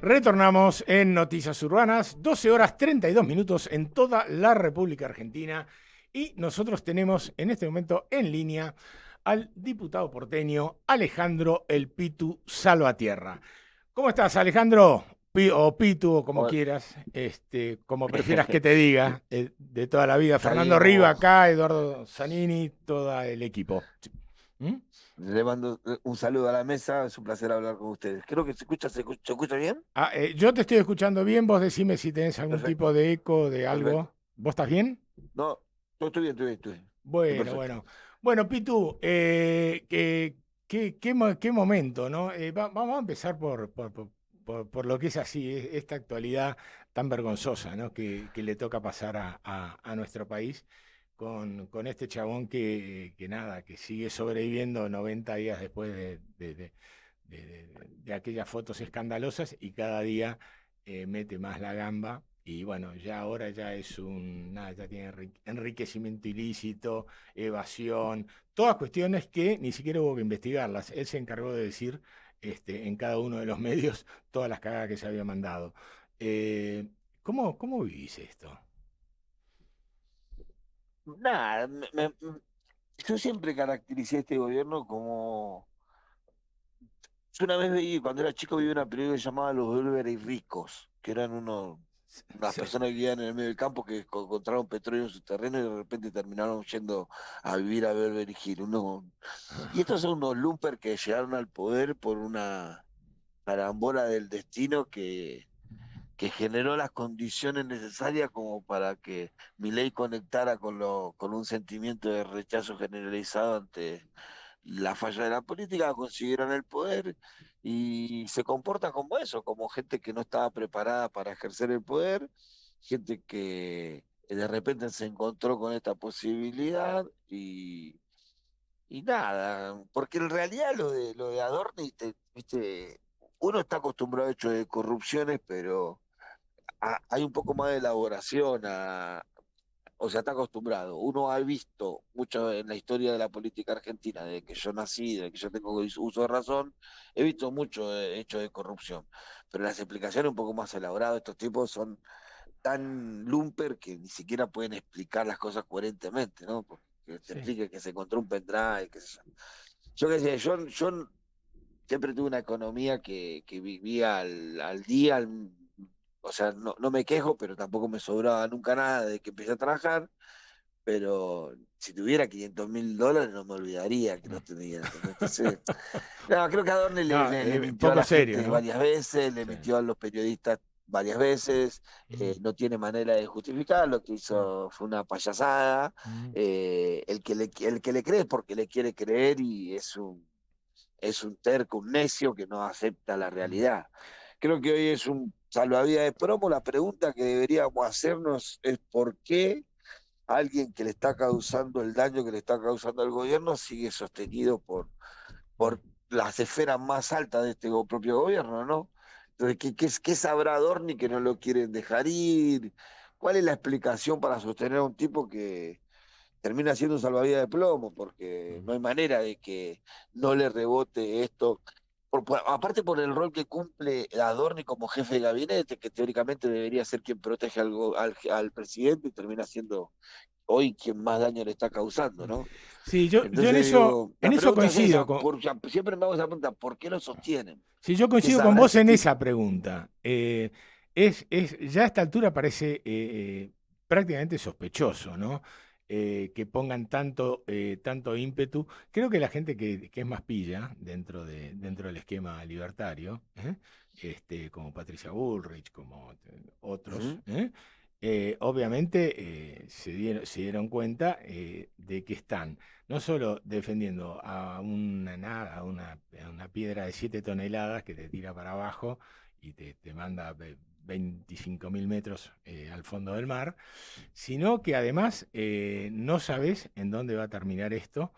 Retornamos en Noticias Urbanas, 12 horas 32 minutos en toda la República Argentina y nosotros tenemos en este momento en línea al diputado porteño Alejandro El Pitu Salvatierra. ¿Cómo estás, Alejandro? O Pitu, o como O- quieras, como prefieras que te diga, de toda la vida. Está Fernando bien, Riva como acá, Eduardo Zanini, todo el equipo. ¿Mm? le mando un saludo a la mesa, es un placer hablar con ustedes. Creo que se escucha bien. Yo te estoy escuchando bien, vos decime si tenés algún Perfecto, tipo de eco, de perfecto. algo. ¿Vos estás bien? No, yo estoy bien, estoy bien, estoy bien. Estoy Bueno, perfecto. bueno. Bueno, Pitu, qué momento, ¿no? Vamos a empezar por lo que es así, esta actualidad tan vergonzosa, ¿no? Que le toca pasar a nuestro país con este chabón que nada, que sigue sobreviviendo 90 días después de aquellas fotos escandalosas y cada día mete más la gamba. Y bueno, ya ahora ya es nada, ya tiene enriquecimiento ilícito, evasión, todas cuestiones que ni siquiera hubo que investigarlas. Él se encargó de decir en cada uno de los medios todas las cagadas que se había mandado. Eh, ¿cómo vivís esto? Nada, yo siempre caractericé a este gobierno como... Yo una vez vi, cuando era chico, vi una película llamada Los Wolverines Ricos, que eran unas Sí. personas que vivían en el medio del campo que encontraron petróleo en su terreno y de repente terminaron yendo a vivir a Beverly Hills. Y estos son unos lumpers que llegaron al poder por una carambola del destino que generó las condiciones necesarias como para que Milei conectara con un sentimiento de rechazo generalizado ante la falla de la política, consiguieron el poder y se comporta como eso, como gente que no estaba preparada para ejercer el poder, gente que de repente se encontró con esta posibilidad y nada, porque en realidad lo de Adorni, viste, uno está acostumbrado a hecho de corrupciones, pero hay un poco más de elaboración, o sea, está acostumbrado. Uno ha visto mucho en la historia de la política argentina, desde que yo nací, desde que yo tengo uso de razón, he visto mucho hecho de corrupción, pero las explicaciones un poco más elaboradas, estos tipos son tan lumper que ni siquiera pueden explicar las cosas coherentemente, ¿no? Porque que te Sí. explique que se encontró un pendrive, qué sé yo. Yo qué sé, yo siempre tuve una economía que vivía al día, o sea, no me quejo, pero tampoco me sobraba nunca nada de que empecé a trabajar, pero si tuviera $500.000 no me olvidaría que no tenía, ¿entendés? Entonces, no, creo que Adorni le, No, le- le mintió a poco la serio, gente ¿no? varias veces, le Sí. mintió a los periodistas varias veces, Mm, no tiene manera de justificar, lo que mm, hizo fue una payasada, mm, el que le cree es porque le quiere creer y es un terco, un necio que no acepta la mm. realidad. Creo que hoy es un salvavidas de promo. La pregunta que deberíamos hacernos es por qué alguien que le está causando el daño que le está causando al gobierno sigue sostenido por las esferas más altas de este propio gobierno, ¿no? Entonces, ¿qué sabrá Adorni que no lo quieren dejar ir? ¿Cuál es la explicación para sostener a un tipo que termina siendo un salvavidas de plomo? Porque Mm. no hay manera de que no le rebote esto. Aparte por el rol que cumple Adorni como jefe de gabinete, que teóricamente debería ser quien protege al presidente y termina siendo hoy quien más daño le está causando, ¿no? Sí, yo Entonces digo, en la eso pregunta es coincido esa, con, siempre me hago esa pregunta, ¿por qué lo sostienen? sí, yo ¿Qué coincido con sabrá vos ese en esa tipo? pregunta. Ya a esta altura parece prácticamente sospechoso, ¿no? Que pongan tanto ímpetu. Creo que la gente que es más pilla dentro del esquema libertario, como Patricia Bullrich, como otros, Ujú. obviamente se dieron cuenta de que están no solo defendiendo a una nada, a una piedra de 7 toneladas que te tira para abajo y te manda 25.000 metros al fondo del mar, sino que además no sabes en dónde va a terminar esto,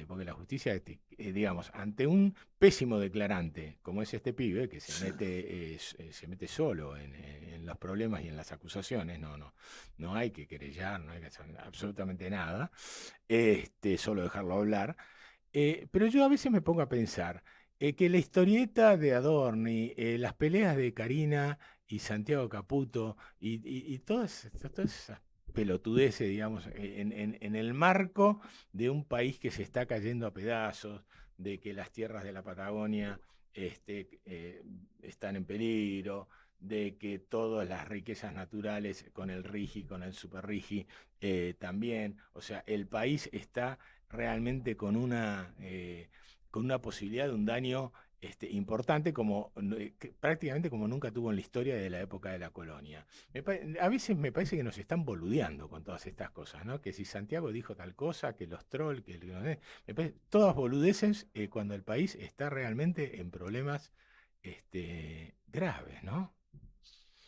porque la justicia, digamos, ante un pésimo declarante, como es este pibe, que se Sí. mete, se mete solo en los problemas y en las acusaciones, no hay que querellar, no hay que hacer absolutamente nada, solo dejarlo hablar. Pero yo a veces me pongo a pensar, que la historieta de Adorni, las peleas de Karina y Santiago Caputo y todas esas pelotudeces, digamos, en el marco de un país que se está cayendo a pedazos, de que las tierras de la Patagonia están en peligro, de que todas las riquezas naturales con el RIGI, con el Super RIGI, también, o sea, el país está realmente con una posibilidad de un daño importante como prácticamente como nunca tuvo en la historia de la época de la colonia. A veces me parece que nos están boludeando con todas estas cosas, ¿no? Que si Santiago dijo tal cosa, que los trolls, todas boludeces cuando el país está realmente en problemas graves, ¿no?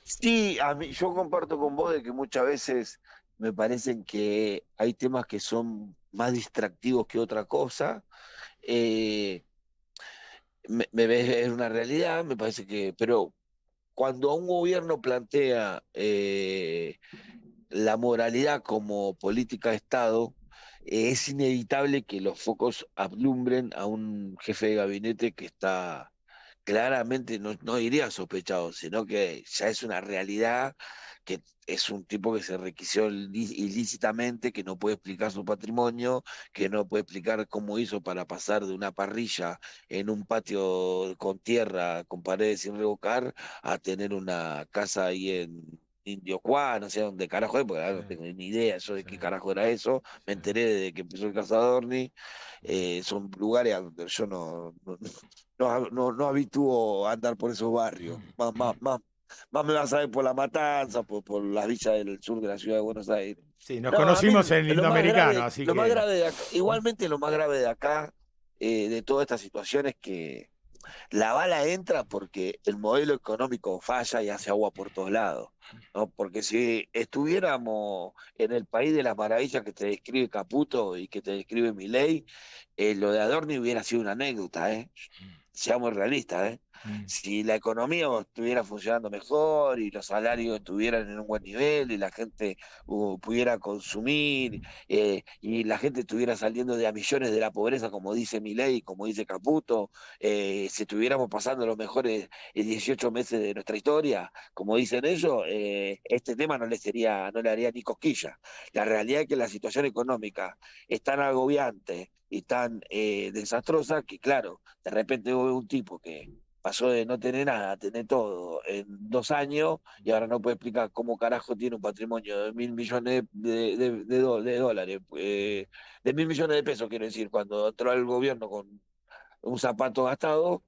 Sí, yo comparto con vos de que muchas veces me parecen que hay temas que son más distractivos que otra cosa. Eh, me ves, es una realidad, me parece que, pero cuando un gobierno plantea la moralidad como política de Estado, es inevitable que los focos alumbren a un jefe de gabinete que está claramente, no diría sospechado, sino que ya es una realidad, que es un tipo que se requirió ilícitamente, que no puede explicar su patrimonio, que no puede explicar cómo hizo para pasar de una parrilla en un patio con tierra, con paredes sin revocar, a tener una casa ahí en Indio Juan, no sé dónde carajo es, porque ahora Sí, no tengo ni idea yo de sí, qué carajo era eso. Me sí. enteré de que empezó el Cazadorni. Son lugares a donde yo no habitúo a andar por esos barrios. Más me vas a ver por La Matanza, por las villas del sur de la ciudad de Buenos Aires. Sí, nos No, a mí conocimos en Indoamericano, así lo más que grave de acá, igualmente lo más grave de acá, de toda esta situación es que la bala entra porque el modelo económico falla y hace agua por todos lados, ¿no? Porque si estuviéramos en el país de las maravillas que te describe Caputo y que te describe Milei, lo de Adorni hubiera sido una anécdota, ¿eh? Seamos realistas, ¿eh? mm, Si la economía estuviera funcionando mejor y los salarios estuvieran en un buen nivel y la gente pudiera consumir, y la gente estuviera saliendo de a millones de la pobreza, como dice Milei, como dice Caputo, si estuviéramos pasando los mejores 18 meses de nuestra historia, como dicen ellos, este tema no le haría ni cosquilla. La realidad es que la situación económica es tan agobiante y tan desastrosa que, claro, de repente vos ves un tipo que pasó de no tener nada a tener todo en 2 años y ahora no puede explicar cómo carajo tiene un patrimonio de 1.000 millones de dólares, de 1.000 millones de pesos, quiero decir, cuando entró al gobierno con un zapato gastado,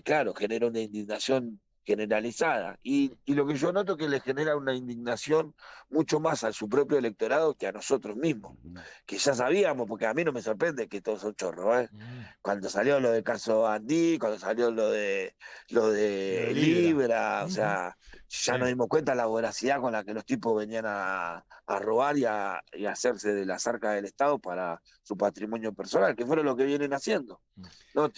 claro, genera una indignación generalizada. Y lo que yo noto que le genera una indignación mucho más a su propio electorado que a nosotros mismos, que ya sabíamos, porque a mí no me sorprende que todos son chorros, ¿eh? mm. Cuando salió lo de caso Andí, cuando salió lo Lo de de Libra. Libra, o Ujú, sea, sí. ya nos dimos cuenta la voracidad con la que los tipos venían a robar y a hacerse de las arcas del Estado para su patrimonio personal, que fueron lo que vienen haciendo. Mm. No,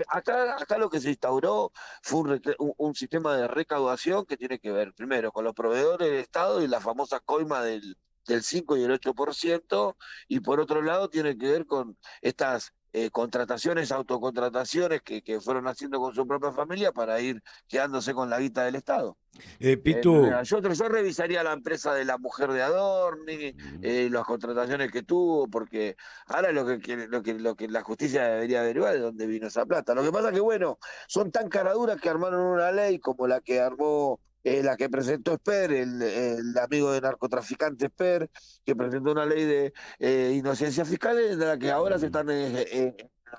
acá lo que se instauró fue un sistema de recaudación que tiene que ver primero con los proveedores del Estado y la famosa coima del 5 y el 8%, y por otro lado tiene que ver con estas contrataciones, autocontrataciones que fueron haciendo con su propia familia para ir quedándose con la guita del Estado. Pitu, Yo revisaría la empresa de la mujer de Adorni, las contrataciones que tuvo, porque ahora lo que la justicia debería averiguar es de dónde vino esa plata. Lo que pasa que, bueno, son tan caraduras que armaron una ley como la que armó, la que presentó Esper, el amigo de narcotraficante Esper, que presentó una ley de inocencia fiscal, de la que ahora se están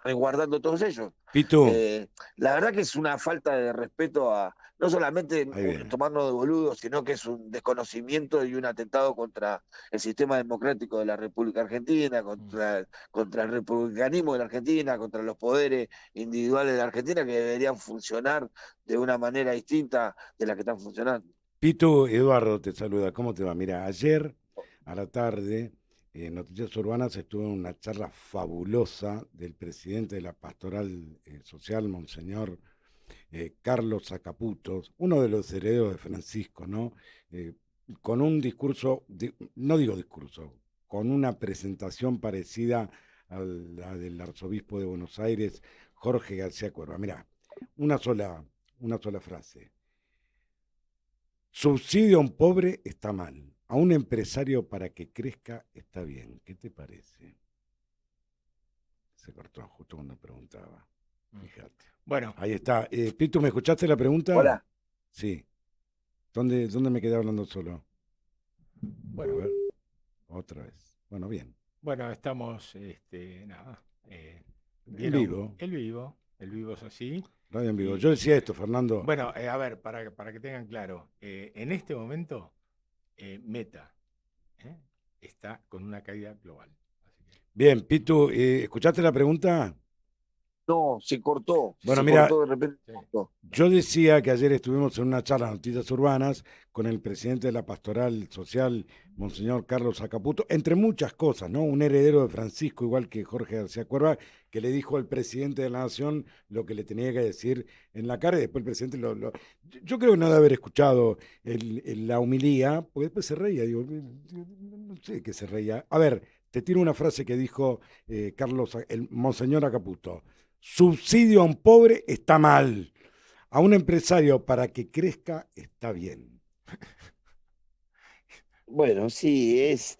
resguardando todos ellos. Pitu, Eh, la verdad que es una falta de respeto a no solamente ahí viene. tomarnos de boludos, sino que es un desconocimiento y un atentado contra el sistema democrático de la República Argentina, Mm. contra el republicanismo de la Argentina, contra los poderes individuales de la Argentina que deberían funcionar de una manera distinta de la que están funcionando. Pitu, Eduardo te saluda. ¿Cómo te va? Mira, ayer a la tarde en Noticias Urbanas estuve en una charla fabulosa del presidente de la Pastoral Social, Monseñor Carlos Acaputos, uno de los herederos de Francisco, ¿no? Eh, con un discurso, no digo discurso, con una presentación parecida a la del arzobispo de Buenos Aires, Jorge García Cuerva. Mirá, una sola frase. Subsidio a un pobre está mal. A un empresario para que crezca está bien. ¿Qué te parece? Se cortó justo cuando preguntaba. Fíjate. Bueno, Ahí está. Pitu, ¿me escuchaste la pregunta? Hola. Sí. ¿Dónde me quedé hablando solo? A bueno, ver, otra vez. Bueno, bien. bueno, estamos, nada, En vieron vivo. el vivo es así. Radio en vivo. Y, Yo decía y, esto, Fernando. bueno, a ver, para que tengan claro, en este momento, Meta ¿eh? está con una caída global. Así que, Bien, Pitu, ¿escuchaste la pregunta? No, Bueno, se mira, cortó de repente. sí. Se cortó. yo decía que ayer estuvimos en una charla de noticias urbanas con el presidente de la Pastoral Social, Monseñor Carlos Acaputo, entre muchas cosas, ¿no? Un heredero de Francisco, igual que Jorge García Cuerva, que le dijo al presidente de la Nación lo que le tenía que decir en la cara y después el presidente yo creo que no debe haber escuchado la humilía, porque después se reía, digo, no sé qué se reía. A ver, te tiro una frase que dijo el Monseñor Acaputo. Subsidio a un pobre está mal. A un empresario para que crezca está bien. Bueno, sí, es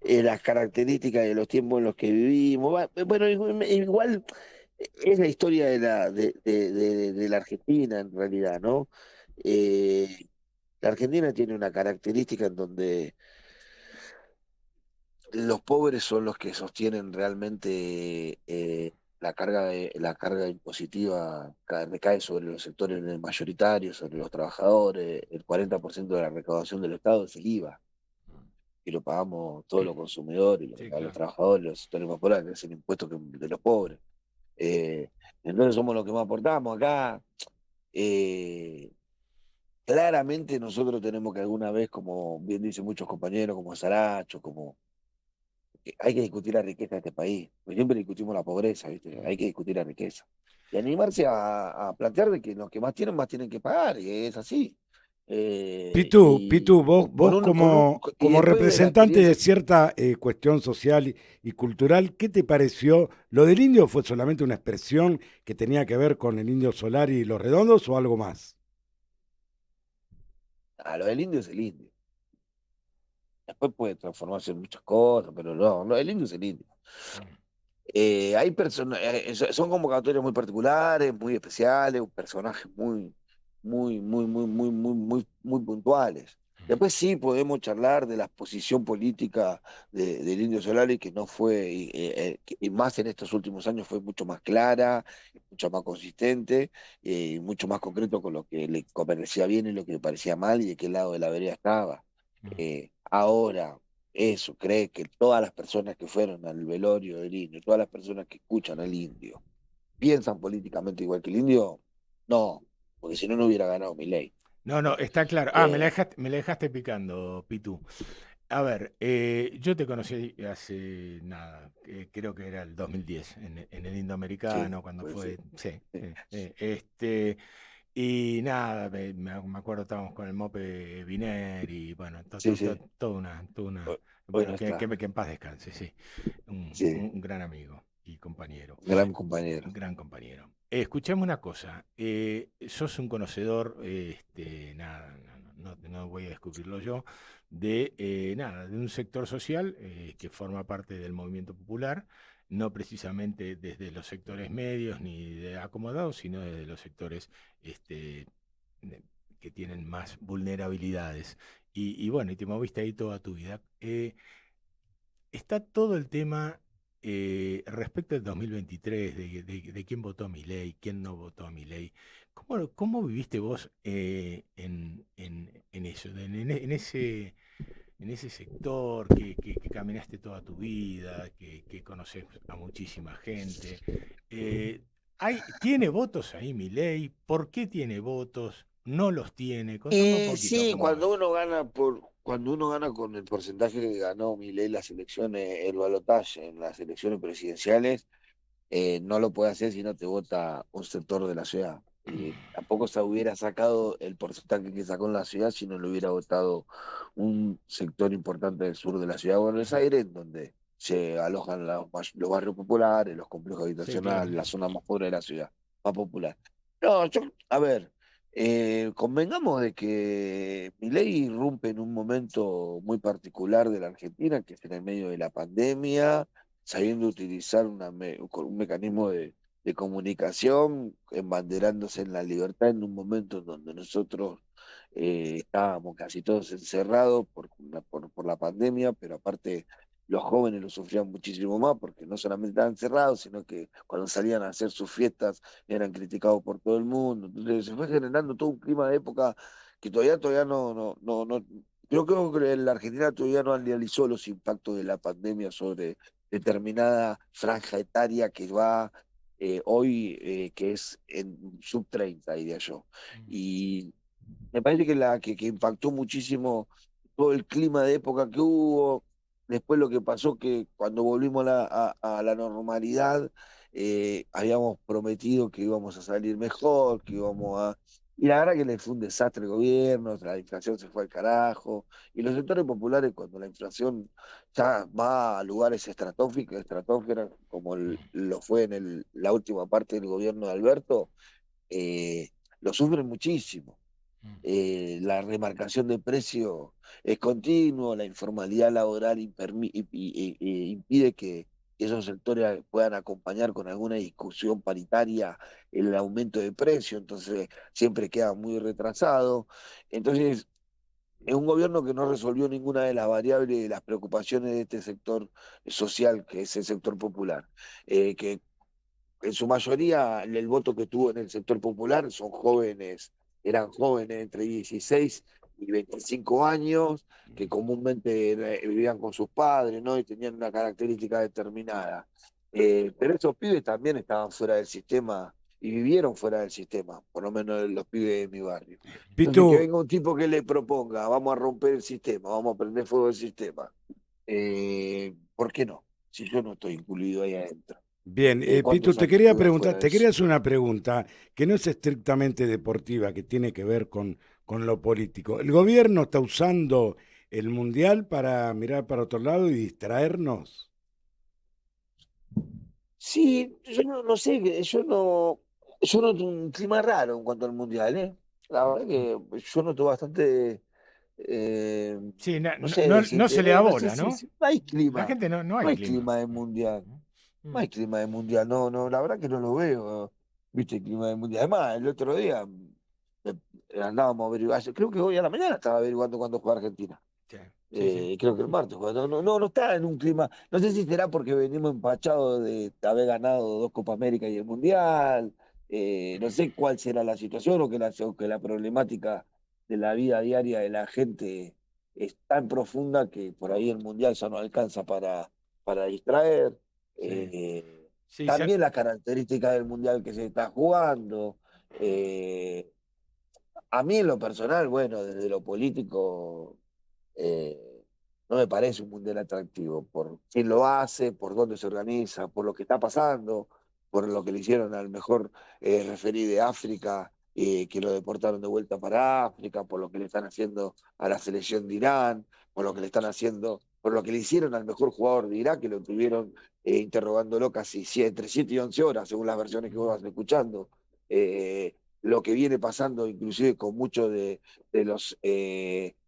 las características de los tiempos en los que vivimos. Bueno, igual es la historia de la Argentina en realidad, ¿no? Eh, la Argentina tiene una característica en donde los pobres son los que sostienen realmente la carga impositiva recae sobre los sectores mayoritarios, sobre los trabajadores. El 40% de la recaudación del Estado es el IVA, y lo pagamos todos los consumidores, y lo Sí, pagan los claro. trabajadores, los sectores más pobres, que es el impuesto de los pobres. Eh, entonces somos los que más aportamos acá. Eh, Claramente nosotros tenemos que alguna vez, como bien dicen muchos compañeros, como Saracho, como que hay que discutir la riqueza de este país, porque siempre discutimos la pobreza, ¿viste? Hay que discutir la riqueza. Y animarse a plantear de que los que más tienen que pagar, y es así. Pitu, vos Y como después de la representante de experiencia, cierta cuestión social y cultural, ¿qué te pareció? ¿Lo del indio fue solamente una expresión que tenía que ver con el indio solar y los redondos o algo más? lo del indio es el indio. Después puede transformarse en muchas cosas, pero no, el indio es el indio. Mm. Hay personas, son convocatorias muy particulares, muy especiales, personajes muy puntuales. Después sí podemos charlar de la posición política del Indio Solari, que no fue, y más en estos últimos años fue mucho más clara, mucho más consistente, y mucho más concreto con lo que le parecía bien y lo que le parecía mal y de qué lado de la vereda estaba. Mm. Ahora, eso, cree que todas las personas que fueron al velorio del indio, todas las personas que escuchan al indio, piensan políticamente igual que el indio, no, porque si no, no hubiera ganado Milei. No, no, está claro. Ah, Eh, me la dejaste picando, Pitu. A ver, yo te conocí hace nada, creo que era el 2010, en el sí, Indoamericano, cuando pues sí, fue, sí, sí, y nada, me acuerdo, estábamos con el Mope Viner y bueno, sí, sí. toda una, Hoy bueno, no está, que en paz descanse, sí, sí, un gran amigo y compañero, gran compañero. un gran compañero. Escuchame una cosa, sos un conocedor, nada, no voy a descubrirlo yo, nada, de un sector social que forma parte del movimiento popular, no precisamente desde los sectores medios ni de acomodados, sino desde los sectores este, de- que tienen más vulnerabilidades. Y bueno, y te moviste ahí toda tu vida. Está todo el tema respecto del 2023, de quién votó a Milei, quién no votó a Milei. ¿Cómo viviste vos en eso, en ese sector que caminaste toda tu vida, que conoces a muchísima gente? Eh, ¿Tiene votos ahí Milei? ¿Por qué tiene votos? ¿No los tiene? Contame un Y poquito sí, cómo ves. cuando uno gana con el porcentaje que ganó Milei las elecciones, el balotaje en las elecciones presidenciales, no lo puede hacer si no te vota un sector de la ciudad. Tampoco se hubiera sacado el porcentaje que sacó en la ciudad si no lo hubiera votado un sector importante del sur de la ciudad de Buenos Aires, se alojan los barrios populares, los complejos Sí, claro. habitacionales, la zona más pobre de la ciudad, más popular. No, a ver, convengamos de que Milei irrumpe en un momento muy particular de la Argentina, que es en el medio de la pandemia, sabiendo utilizar con un mecanismo de comunicación, embanderándose en la libertad en un momento en donde nosotros estábamos casi todos encerrados por la pandemia, pero aparte los jóvenes lo sufrían muchísimo más porque no solamente estaban encerrados, sino que cuando salían a hacer sus fiestas eran criticados por todo el mundo. Entonces se fue generando todo un clima de época que todavía no, creo que la Argentina todavía no analizó los impactos de la pandemia sobre determinada franja etaria que va hoy, que es en sub 30 diría yo. Y me parece que impactó muchísimo todo el clima de época que hubo. Después lo que pasó que cuando volvimos a la normalidad, habíamos prometido que íbamos a salir mejor, que íbamos a... Y la verdad que le fue un desastre el gobierno, la inflación se fue al carajo. Y los sectores populares, cuando la inflación ya va a lugares estratosféricos, como lo fue en la última parte del gobierno de Alberto, lo sufren muchísimo. La remarcación de precio es continuo, la informalidad laboral impide que esos sectores puedan acompañar con alguna discusión paritaria el aumento de precio, entonces siempre queda muy retrasado. Entonces, es un gobierno que no resolvió ninguna de las variables de las preocupaciones de este sector social, que es el sector popular, que en su mayoría el voto que tuvo en el sector popular eran jóvenes entre 16 y 25 años, que comúnmente vivían con sus padres, ¿no? Y tenían una característica determinada. Pero esos pibes también estaban fuera del sistema y vivieron fuera del sistema, por lo menos los pibes de mi barrio. Entonces, que Pitu, venga un tipo que le proponga, vamos a romper el sistema, vamos a prender fuego el sistema. ¿Por qué no? Si yo no estoy incluido ahí adentro. bien, Pitu, ¿Cuántos años estuve preguntar, afuera de te quería eso? hacer una pregunta que no es estrictamente deportiva, que tiene que ver con lo político. ¿El gobierno está usando el mundial para mirar para otro lado y distraernos? Sí, yo no sé, yo noto un clima raro en cuanto al mundial, ¿eh? La verdad que yo noto bastante, eh, Sí, no sé, no se le da no sé bola, ¿no? si no hay La clima, gente no no hay hay clima. clima de mundial, Mm. no hay clima de mundial, la verdad que no lo veo, viste, el clima de mundial. Además, el otro día andábamos averiguando, creo que hoy a la mañana estaba averiguando cuándo juega Argentina. Sí, sí, sí. Creo que el martes. No está en un clima. No sé si será porque venimos empachados de haber ganado dos Copa América y el Mundial. No sé cuál será la situación o que la problemática de la vida diaria de la gente es tan profunda que por ahí el Mundial ya no alcanza para distraer. Sí, Eh, sí, También las características del Mundial que se está jugando. Eh, a mí en lo personal, bueno, desde lo político eh, no me parece un mundial atractivo por quién lo hace, por dónde se organiza, por lo que está pasando, por lo que le hicieron al mejor referí de África, que lo deportaron de vuelta para África, por lo que le están haciendo a la selección de Irán, por lo que le están haciendo, por lo que le hicieron al mejor jugador de Irak, que lo tuvieron interrogándolo casi entre 7 y 11 horas, según las versiones que vos vas escuchando. Lo que viene pasando, inclusive con muchos de los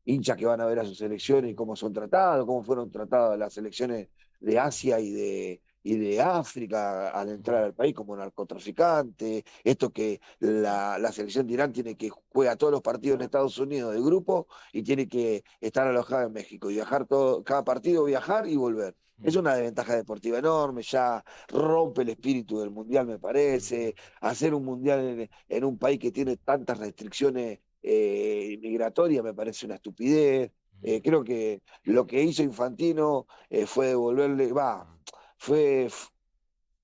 hinchas que van a ver a sus selecciones y cómo son tratados, cómo fueron tratadas las selecciones de Asia y de África al entrar al país como narcotraficante, esto que la selección de Irán juega todos los partidos en Estados Unidos de grupo y tiene que estar alojada en México y viajar cada partido, viajar y volver. Es una desventaja deportiva enorme, ya rompe el espíritu del mundial, me parece. Hacer un mundial en un país que tiene tantas restricciones migratorias me parece una estupidez. Creo que lo que hizo Infantino fue devolverle, fue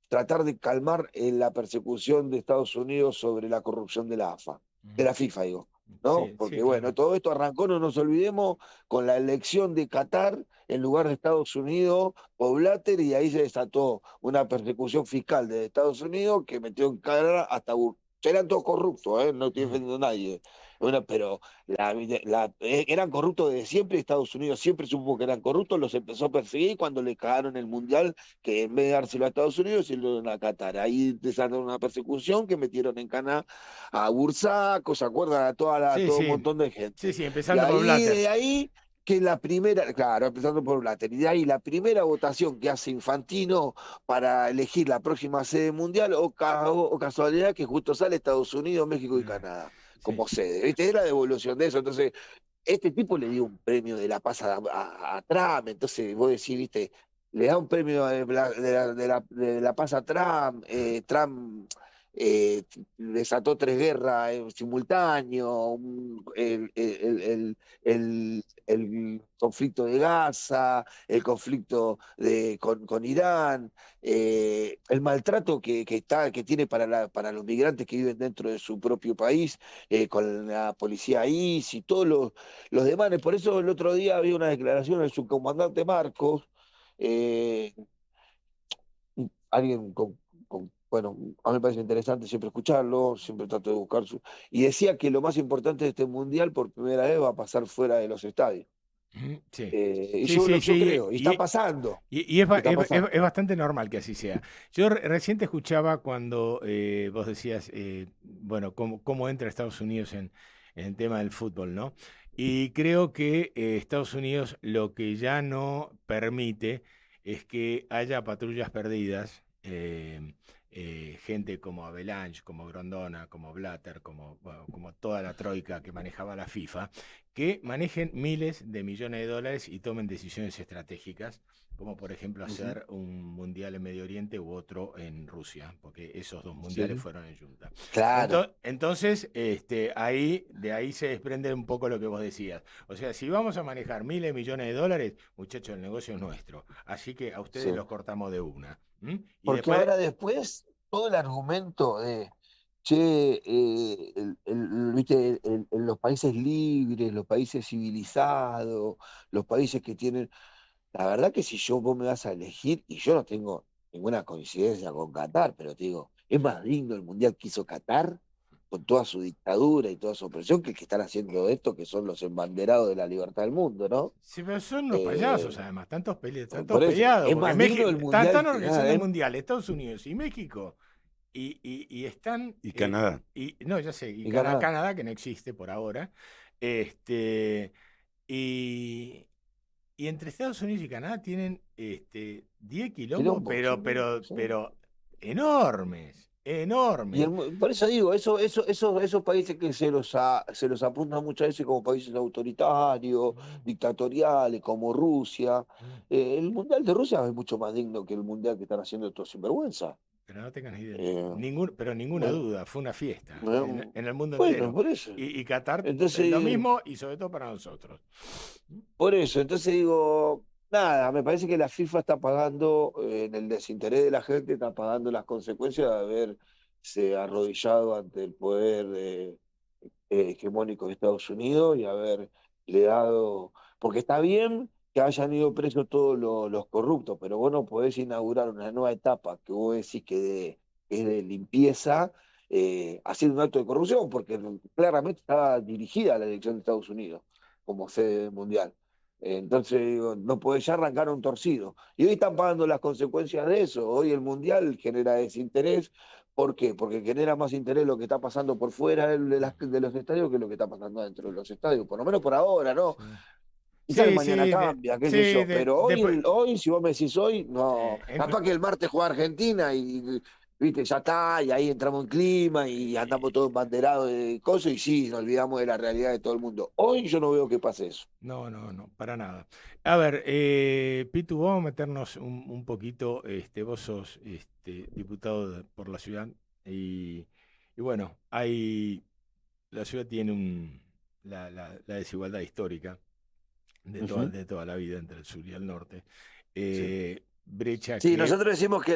tratar de calmar la persecución de Estados Unidos sobre la corrupción de la AFA, de la FIFA, digo. ¿No? sí, sí, Porque bueno, claro. todo esto arrancó, no nos olvidemos, con la elección de Qatar en lugar de Estados Unidos por Blatter y ahí se desató una persecución fiscal de Estados Unidos que metió en cara hasta eran todos corruptos, no estoy Mm, defendiendo a nadie. Bueno, pero eran corruptos desde siempre, Estados Unidos siempre supo que eran corruptos, los empezó a perseguir cuando le cagaron el mundial, que en vez de dárselo a Estados Unidos, se lo dieron a Qatar. Ahí desataron una persecución que metieron en cana a Bursaco, ¿se acuerdan? sí, Todo un sí, montón de sí, gente. sí, Y empezando por ahí, Blatter. de ahí, que la primera, claro, empezando por Blatter, y de ahí la primera votación que hace Infantino para elegir la próxima sede mundial, o casualidad que justo sale Estados Unidos, México y Ah, Canadá sí. como sede. ¿Viste? Es la devolución de eso. Entonces, este tipo le dio un premio de la paz a Trump. Entonces, vos decís, ¿viste? Le da un premio de la paz a Trump. Trump eh, desató tres guerras en simultáneo. El conflicto de Gaza, el conflicto con Irán, el maltrato que tiene para los migrantes que viven dentro de su propio país, con la policía ahí, y todos los demás. Por eso el otro día había una declaración del subcomandante Marcos, eh, alguien bueno, a mí me parece interesante siempre escucharlo, siempre trato de buscar y decía que lo más importante de este mundial por primera vez va a pasar fuera de los estadios. Ujú, sí, Y sí, sí, yo sí. creo, y está pasando, Y es, está pasando. es bastante normal que así sea. Yo recién te escuchaba cuando vos decías, bueno, cómo entra Estados Unidos en el tema del fútbol, ¿no? Y creo que Estados Unidos lo que ya no permite es que haya patrullas perdidas, gente como Avalanche, como Grondona, como Blatter, como, bueno, como toda la troika que manejaba la FIFA, que manejen miles de millones de dólares y tomen decisiones estratégicas como por ejemplo Ujú. hacer un mundial en Medio Oriente u otro en Rusia, porque esos dos mundiales Sí, fueron en junta. claro. Entonces, de ahí se desprende un poco lo que vos decías. O sea, si vamos a manejar miles de millones de dólares, muchachos, el negocio es nuestro. Así que a Sí. ustedes los cortamos de una. ¿M? Y Porque después, ahora después, todo el argumento de, che, viste, en los países libres, los países civilizados, los países que tienen, la verdad que si vos me vas a elegir, y yo no tengo ninguna coincidencia con Qatar, pero te digo, es más digno el mundial que hizo Qatar, con toda su dictadura y toda su opresión, que el que están haciendo esto, que son los embanderados de la libertad del mundo, ¿no? sí, pero son unos payasos Eh, además, están todos por eso, peleados, es porque más digno México, el están mundial que organizando nada, el ¿eh? mundial Estados Unidos y México. Y están, Y Canadá. no, ya sé, y Y Canadá. Canadá, que no existe por ahora, este, y, y entre Estados Unidos y Canadá tienen 10 quilombos, Quilombo, sí, sí. pero enormes, enormes. Por eso digo, esos países que se los apuntan muchas veces como países autoritarios, dictatoriales, como Rusia, el Mundial de Rusia es mucho más digno que el Mundial que están haciendo estos sinvergüenza. Pero no tengan idea, Eh, pero ninguna bueno, duda, fue una fiesta bueno, en el mundo bueno, entero. por eso. Y Qatar lo Entonces, mismo y sobre todo para nosotros. entonces digo, nada, me parece que la FIFA está pagando, en el desinterés de la gente, está pagando las consecuencias de haberse arrodillado ante el poder hegemónico de Estados Unidos y haberle dado, porque está bien que hayan ido presos todos los corruptos, pero vos no podés inaugurar una nueva etapa que vos decís que es de limpieza, haciendo un acto de corrupción, porque claramente estaba dirigida a la elección de Estados Unidos como sede mundial. Entonces, digo, no podés ya arrancar un torcido. Y hoy están pagando las consecuencias de eso. Hoy el mundial genera desinterés. ¿Por qué? Porque genera más interés lo que está pasando por fuera de los estadios que lo que está pasando dentro de los estadios. Por lo menos por ahora, ¿no? Sí, Quizás sí, mañana sí, cambia, qué sí, sé yo. Pero después, hoy, si vos me decís hoy, no. Capaz que el martes juega Argentina y, viste, ya está, y ahí entramos en clima y andamos todos banderados de cosas y sí, nos olvidamos de la realidad de todo el mundo. Hoy yo no veo que pase eso. no, no, no, para nada. A ver, Pitu, vamos a meternos un poquito, vos sos diputado por la ciudad y bueno, la ciudad tiene la desigualdad histórica Ujú. de toda la vida entre el sur y el norte. Sí. Brecha Sí, que, nosotros decimos que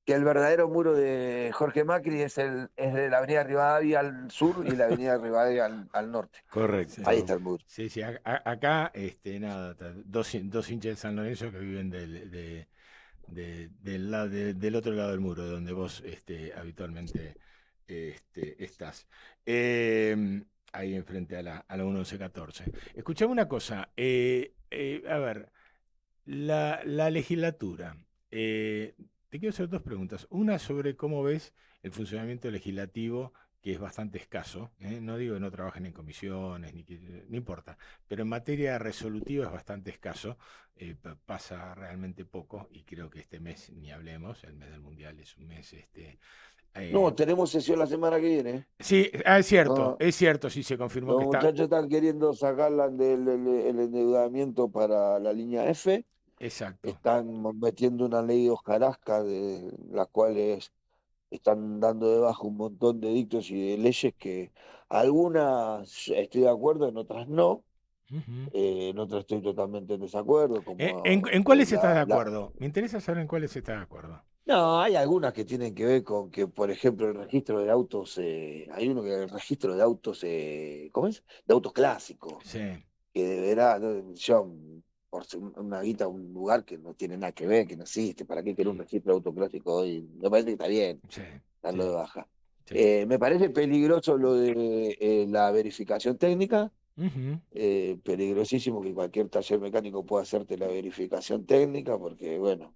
que el verdadero muro de Jorge Macri es de la Avenida Rivadavia al sur y la Avenida Rivadavia al norte. sí, Ahí Correcto. está el muro. sí, sí, acá, nada, dos hinchas de San Lorenzo que viven del otro lado del muro, de donde vos habitualmente estás. Ahí enfrente a la 1114. Escuchame una cosa. A ver, la legislatura. Te quiero hacer dos preguntas. Una sobre cómo ves el funcionamiento legislativo, que es bastante escaso. No digo que no trabajen en comisiones, no importa, pero en materia resolutiva es bastante escaso. Pasa realmente poco y creo que este mes ni hablemos. El mes del Mundial es un mes No, eh, tenemos sesión la semana que viene. sí, No, es cierto, sí se confirmó que los está. muchachos están queriendo sacar el endeudamiento para la línea F. Exacto. Están metiendo una ley de hojarasca de las cuales están dando de baja un montón de dictos y de leyes que algunas estoy de acuerdo, en otras no. Ujú. En otras estoy totalmente en desacuerdo, ¿En como cuáles estás de acuerdo? Me interesa saber en cuáles estás de acuerdo. No, hay algunas que tienen que ver con que, por ejemplo, el registro de autos, hay uno que el registro de autos, ¿cómo es? De autos clásicos, Sí, que deberá, ¿no? Yo, por ser una guita, un lugar que no tiene nada que ver, que no existe, ¿para qué quiere un registro de autos clásicos hoy? Me parece que está bien sí, darlo de sí, baja. sí. Me parece peligroso lo de la verificación técnica, Ujú. peligrosísimo que cualquier taller mecánico pueda hacerte la verificación técnica, porque, bueno.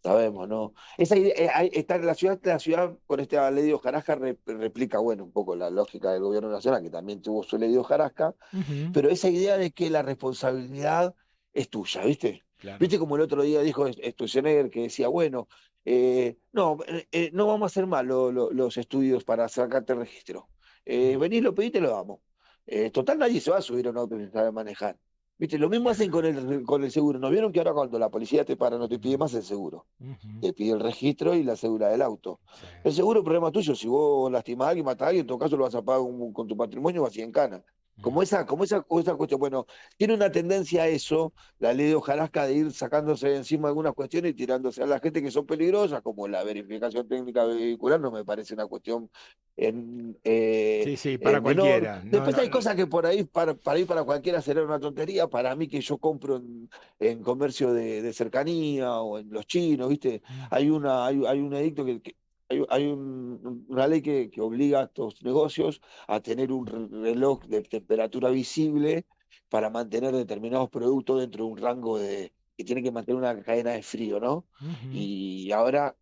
Sabemos, ¿no? Está en la ciudad con esta ley de hojarasca replica, bueno, un poco la lógica del gobierno nacional, que también tuvo su ley de hojarasca, Ujú. pero esa idea de que la responsabilidad es tuya, ¿viste? Claro. ¿Viste como el otro día dijo Sturzenegger que decía, bueno, no, no vamos a hacer mal los estudios para sacarte el registro. Venís, lo pedís, te lo damos. Total, nadie se va a subir a un auto sin saber manejar. ¿Viste? Lo mismo hacen con el seguro. ¿No vieron que ahora cuando la policía te para no te pide más el seguro? Ujú. Te pide el registro y la cédula del auto. Sí. El seguro es problema tuyo. Si vos lastimás a alguien, matás a alguien, en todo caso lo vas a pagar con tu patrimonio, vas a ir en cana. Mm. Como esa cuestión. Bueno, tiene una tendencia a eso, la ley de hojarasca, de ir sacándose de encima algunas cuestiones y tirándose a la gente que son peligrosas, como la verificación técnica vehicular, no me parece una cuestión Sí, sí, para menor. cualquiera. No, Después no. hay cosas que por ahí, para cualquiera será una tontería. Para mí, que yo compro en comercio de cercanía o en los chinos, ¿viste? Mm. Hay un edicto una ley que obliga a estos negocios a tener un reloj de temperatura visible para mantener determinados productos dentro de un rango que tiene que mantener una cadena de frío, ¿no? Ujú. Y ahora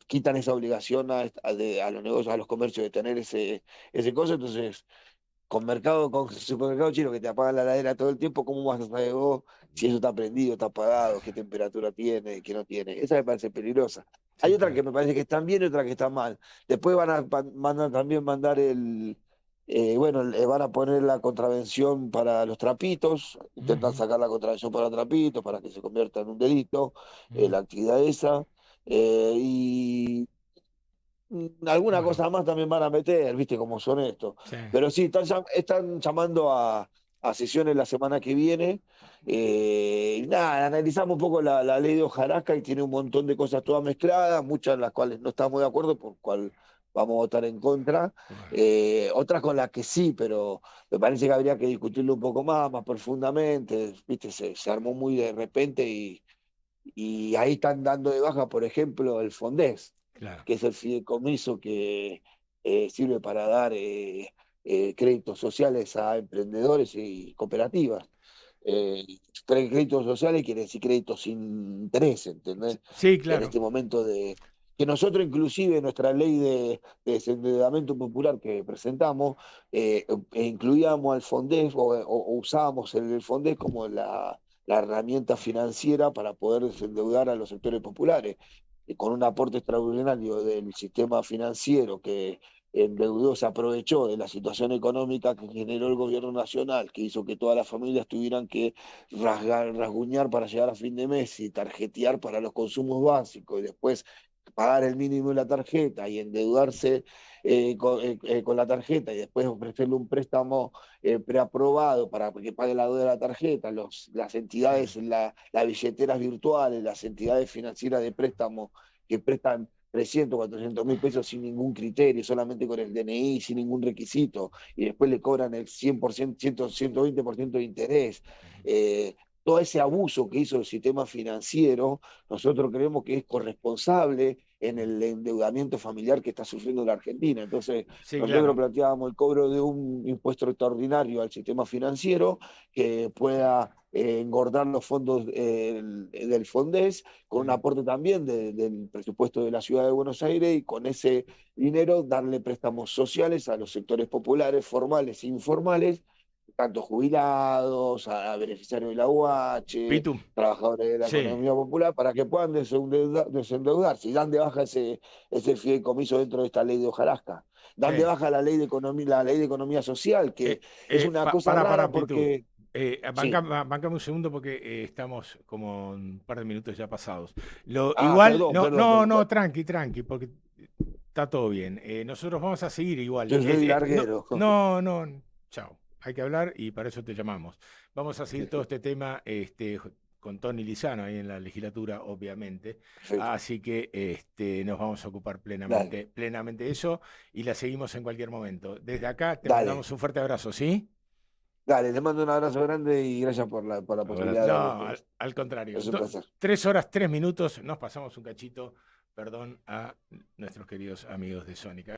quitan esa obligación a los negocios, a los comercios de tener ese coso. Entonces, con supermercado chino que te apagan la heladera todo el tiempo, ¿cómo vas a saber vos si eso está prendido, está apagado, qué temperatura tiene, qué no tiene? Esa me parece peligrosa. Hay Sí, otras claro. que me parece que están bien y otras que están mal. Después también mandar van a poner la contravención para los trapitos, intentan Ujú. sacar la contravención para trapitos para que se convierta en un delito, Mm. la actividad esa. Y alguna Bueno, cosa más también van a meter, viste cómo son estos. sí. Pero sí, están llamando a sesiones la semana que viene. Y nada, analizamos un poco la ley de hojarasca y tiene un montón de cosas todas mezcladas, muchas en las cuales no estamos de acuerdo, por cual vamos a votar en contra. Bueno, Otras con las que sí, pero me parece que habría que discutirlo un poco más profundamente. Viste, se armó muy de repente y ahí están dando de baja, por ejemplo, el Fondés, claro. que es el fideicomiso que sirve para dar créditos sociales a emprendedores y cooperativas. Eh, Créditos sociales quiere decir créditos sin interés, ¿entendés? Sí, En claro. este momento que nosotros inclusive en nuestra ley de desendeudamiento popular que presentamos, incluíamos al Fondés o usábamos el Fondés como la herramienta financiera para poder desendeudar a los sectores populares, con un aporte extraordinario del sistema financiero que endeudó, se aprovechó de la situación económica que generó el gobierno nacional, que hizo que todas las familias tuvieran que rasguñar para llegar a fin de mes y tarjetear para los consumos básicos y después pagar el mínimo de la tarjeta y endeudarse con la tarjeta y después ofrecerle un préstamo preaprobado para que pague la deuda de la tarjeta, las Sí. entidades, las billeteras virtuales, las entidades financieras de préstamo que prestan 300, 400 mil pesos sin ningún criterio, solamente con el DNI, sin ningún requisito, y después le cobran el 100%, 120% de interés. Todo ese abuso que hizo el sistema financiero, nosotros creemos que es corresponsable en el endeudamiento familiar que está sufriendo la Argentina. Entonces, Sí, nosotros claro. planteábamos el cobro de un impuesto extraordinario al sistema financiero que pueda engordar los fondos del FONDES, con un aporte también del presupuesto de la ciudad de Buenos Aires, y con ese dinero darle préstamos sociales a los sectores populares, formales e informales, tanto jubilados, a beneficiarios de la UH, Pitu, trabajadores de la sí. economía popular, para que puedan desendeudarse y dan de baja ese fideicomiso dentro de esta ley de hojarasca. Dan de Sí. baja la ley de economía social, que es una cosa Para, rara Pitu. porque, sí. Bancame un segundo porque estamos como un par de minutos ya pasados. Ah, Igual, perdón, no, perdón, no, perdón. no, Bueno, tranqui, porque está todo bien. Nosotros vamos a seguir igual. yo soy larguero. No, chao. Hay que hablar y para eso te llamamos. Vamos a seguir todo este tema con Tony Lizano ahí en la legislatura, obviamente. Perfecto. Así que nos vamos a ocupar Dale, plenamente de eso y la seguimos en cualquier momento. Desde acá te dale, mandamos un fuerte abrazo, ¿sí? dale. Les mando un abrazo grande y gracias por la posibilidad de hablar No, con ustedes. al contrario. Es un placer. 3 horas, 3 minutos, nos pasamos un cachito, perdón a nuestros queridos amigos de Sónica.